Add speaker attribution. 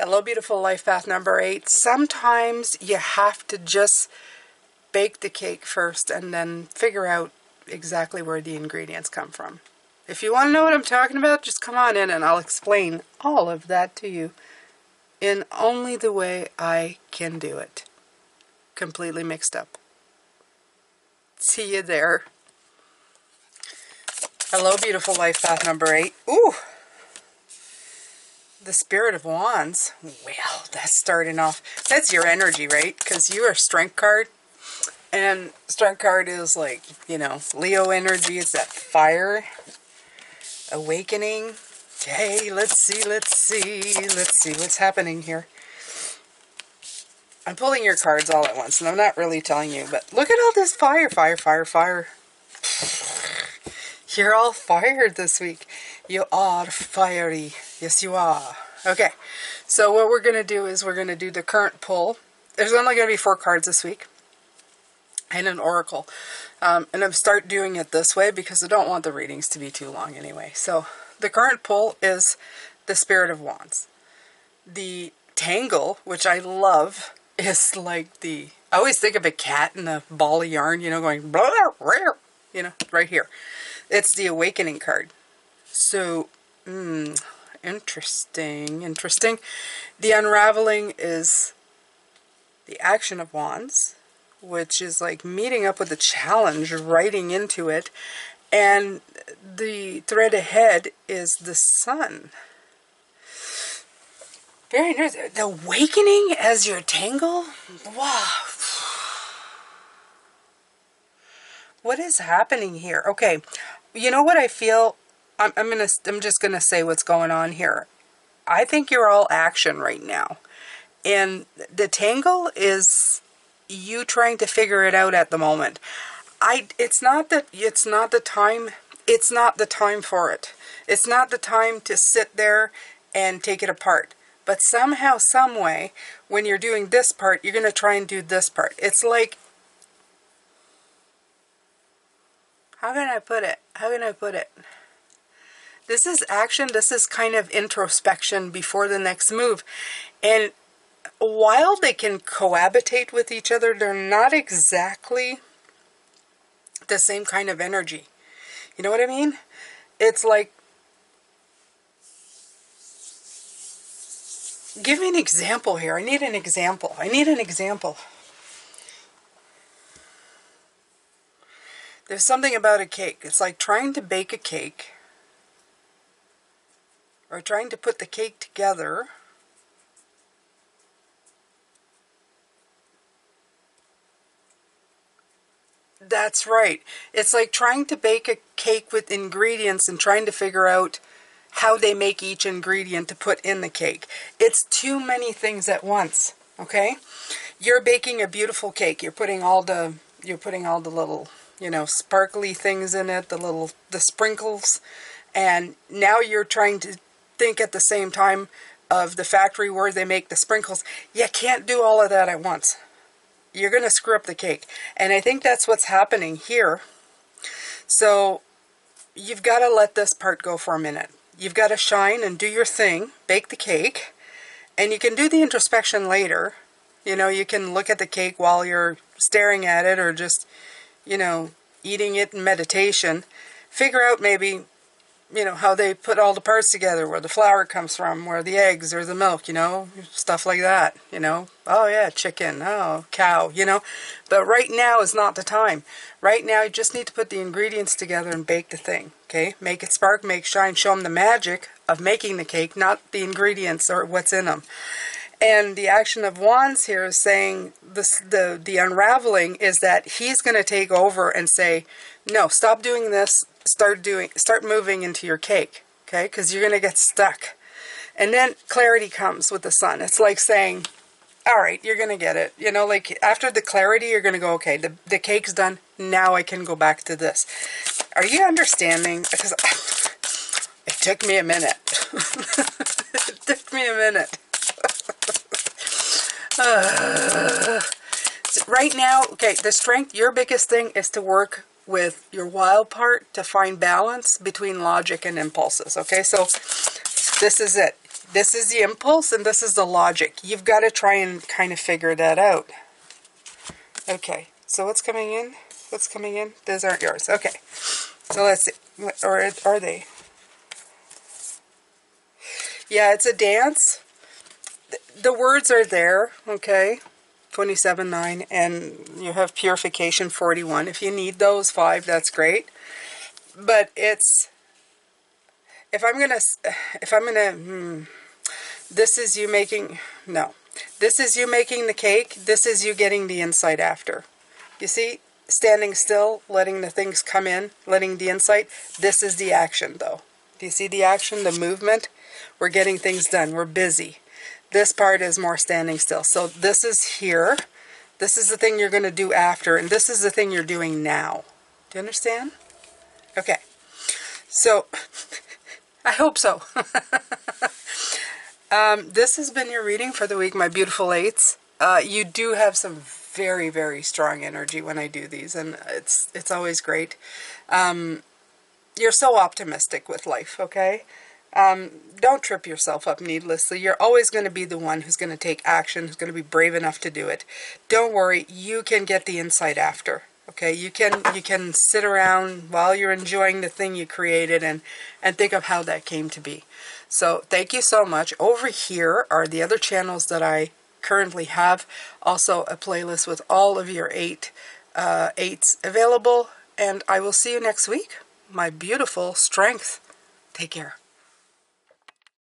Speaker 1: Hello, beautiful life path number 8. Sometimes you have to just bake the cake first and then figure out exactly where the ingredients come from. If you want to know what I'm talking about, just come on in and I'll explain all of that to you in only the way I can do it. Completely mixed up. See you there. Hello, beautiful life path number 8. Ooh! The Spirit of Wands. Well, that's starting off. That's your energy, right? Because you are Strength card. And Strength card is like, you know, Leo energy. It's that fire. Awakening. Okay, let's see what's happening here. I'm pulling your cards all at once, and I'm not really telling you, but look at all this fire, fire, fire, fire. You're all fired this week. You are fiery. Yes, you are. Okay, so what we're going to do is we're going to do the current pull. There's only going to be 4 cards this week and an oracle. And I'm start doing it this way because I don't want the readings to be too long anyway. So the current pull is the Spirit of Wands. The tangle, which I love, is like the... I always think of a cat in a ball of yarn, you know, going... Blah, blah, blah, you know, right here. It's the Awakening card. So, interesting. The Unraveling is the Action of Wands, which is like meeting up with a challenge, writing into it. And the thread ahead is the Sun. Very interesting. The Awakening as your tangle? Wow. What is happening here? Okay, you know what I feel? I'm just gonna say what's going on here. I think you're all action right now, and the tangle is you trying to figure it out at the moment. It's not the time. It's not the time for it. It's not the time to sit there and take it apart. But somehow, some way, when you're doing this part, you're gonna try and do this part. It's like, how can I put it? This is action. This is kind of introspection before the next move. And while they can cohabitate with each other, they're not exactly the same kind of energy. You know what I mean? It's like, give me an example here. I need an example. There's something about a cake. It's like trying to bake a cake or trying to put the cake together. That's right. It's like trying to bake a cake with ingredients and trying to figure out how they make each ingredient to put in the cake. It's too many things at once, okay? You're baking a beautiful cake. You're putting all the little, you know, sparkly things in it, the sprinkles, and now you're trying to think at the same time of the factory where they make the sprinkles. You can't do all of that at once. You're going to screw up the cake. And I think that's what's happening here. So you've got to let this part go for a minute. You've got to shine and do your thing, bake the cake, and you can do the introspection later. You know, you can look at the cake while you're staring at it or just, you know, eating it in meditation. Figure out maybe, you know, how they put all the parts together, where the flour comes from, where the eggs or the milk, you know, stuff like that, you know. Oh yeah, chicken, oh, cow, you know. But right now is not the time. Right now you just need to put the ingredients together and bake the thing, okay? Make it spark, make shine, show them the magic of making the cake, not the ingredients or what's in them. And the Action of Wands here is saying this, the unraveling is that he's going to take over and say, no, stop doing this, start moving into your cake, okay? Because you're going to get stuck. And then clarity comes with the Sun. It's like saying, all right, you're going to get it. You know, like after the clarity, you're going to go, okay, the cake's done. Now I can go back to this. Are you understanding? Because it took me a minute. It took me a minute. Right now, okay, the strength, your biggest thing is to work with your wild part to find balance between logic and impulses, okay? So this is it. This is the impulse and this is the logic. You've got to try and kind of figure that out. Okay, so what's coming in? What's coming in? Those aren't yours. Okay, so let's see. Or are they? Yeah, it's a dance. The words are there, okay? 27-9, and you have purification 41. If you need those 5, that's great. But it's, if I'm gonna, this is you making, no. This is you making the cake. This is you getting the insight after. You see? Standing still, letting the things come in, letting the insight. This is the action, though. Do you see the action, the movement? We're getting things done. We're busy. This part is more standing still. So this is here. This is the thing you're going to do after, and this is the thing you're doing now. Do you understand? Okay. So, I hope so. This has been your reading for the week, my beautiful 8s. You do have some very, very strong energy when I do these, and it's always great. You're so optimistic with life, okay? Don't trip yourself up needlessly. You're always going to be the one who's going to take action, who's going to be brave enough to do it. Don't worry, you can get the insight after. Okay, you can sit around while you're enjoying the thing you created and think of how that came to be. So thank you so much. Over here are the other channels that I currently have. Also a playlist with all of your 8s available. And I will see you next week. My beautiful strength. Take care.